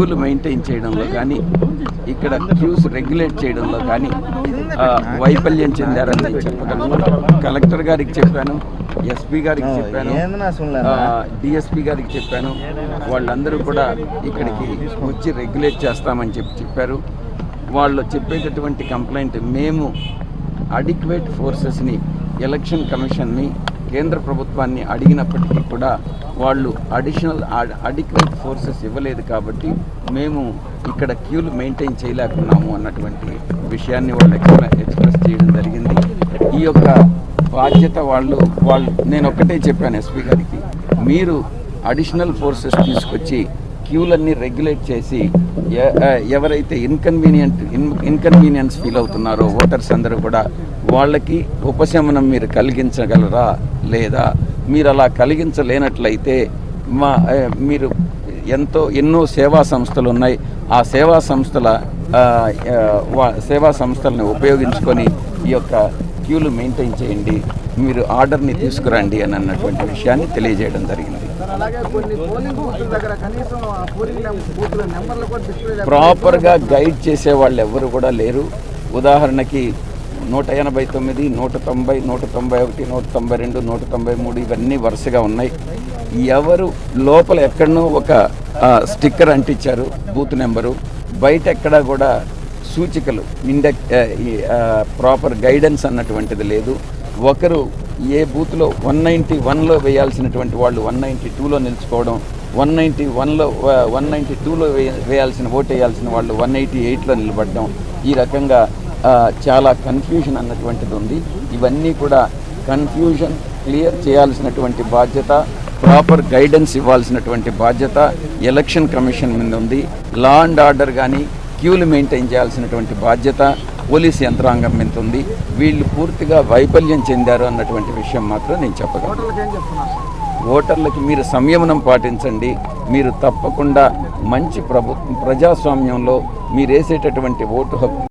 క్యూలు maintain చేయడంలో కానీ ఇక్కడ క్యూస్ రెగ్యులేట్ చేయడంలో కానీ వైఫల్యం చెందారని నేను చెప్పగలను. కలెక్టర్ గారికి చెప్పాను, ఎస్పీ గారికి చెప్పాను, డిఎస్పీ గారికి చెప్పాను. వాళ్ళందరూ కూడా ఇక్కడికి వచ్చి రెగ్యులేట్ చేస్తామని చెప్పారు. వాళ్ళు చెప్పేటటువంటి కంప్లైంట్, మేము అడిక్వేట్ ఫోర్సెస్ని, ఎలక్షన్ కమిషన్ని, కేంద్ర ప్రభుత్వాన్ని అడిగినప్పటికీ కూడా వాళ్ళు అడిక్వేట్ ఫోర్సెస్ ఇవ్వలేదు కాబట్టి మేము ఇక్కడ క్యూలు మెయింటైన్ చేయలేకున్నాము అన్నటువంటి విషయాన్ని వాళ్ళు ఎక్స్ప్రెస్ చేయడం జరిగింది. ఈ యొక్క బాధ్యత వాళ్ళు నేను ఒక్కటే చెప్పాను ఎస్పీ గారికి, మీరు అడిషనల్ ఫోర్సెస్ తీసుకొచ్చి క్యూలన్నీ రెగ్యులేట్ చేసి ఎవరైతే ఇన్కన్వీనియన్స్ ఫీల్ అవుతున్నారో ఓటర్స్ అందరూ కూడా వాళ్ళకి ఉపశమనం మీరు కలిగించగలరా లేదా? మీరు అలా కలిగించలేనట్లయితే మీరు ఎన్నో సేవా సంస్థలు ఉన్నాయి, ఆ సేవా సంస్థలను ఉపయోగించుకొని ఈ యొక్క క్యూలు మెయింటైన్ చేయండి, మీరు ఆర్డర్ని తీసుకురండి అని అన్నటువంటి విషయాన్ని తెలియజేయడం జరిగింది. ప్రాపర్గా గైడ్ చేసే వాళ్ళు ఎవరు కూడా లేరు. ఉదాహరణకి 189, 190, 191, 192, 193 ఇవన్నీ వరుసగా ఉన్నాయి. ఎవరు లోపల ఎక్కడనో ఒక స్టిక్కర్ అంటించారు బూత్ నెంబరు, బయట ఎక్కడా కూడా సూచికలు ప్రాపర్ గైడెన్స్ అన్నటువంటిది లేదు. ఒకరు ఏ బూత్లో 191లో వేయాల్సినటువంటి వాళ్ళు 192లో నిలుచుకోవడం, 192లో వేయాల్సిన ఓటు వేయాల్సిన వాళ్ళు 188లో నిలబడడం, ఈ రకంగా చాలా కన్ఫ్యూజన్ అన్నటువంటిది ఉంది. ఇవన్నీ కూడా కన్ఫ్యూజన్ క్లియర్ చేయాల్సినటువంటి బాధ్యత, ప్రాపర్ గైడెన్స్ ఇవ్వాల్సినటువంటి బాధ్యత ఎలక్షన్ కమిషన్ మీద ఉంది. లా అండ్ ఆర్డర్ కానీ క్యూలు మెయింటైన్ చేయాల్సినటువంటి బాధ్యత పోలీస్ యంత్రాంగం మీద ఉంది. వీళ్ళు పూర్తిగా వైఫల్యం చెందారు అన్నటువంటి విషయం మాత్రం నేను చెప్పగలను. ఓటర్లకి మీరు సంయమనం పాటించండి. మీరు తప్పకుండా మంచి ప్రజాస్వామ్యంలో మీరు వేసేటటువంటి ఓటు హక్కు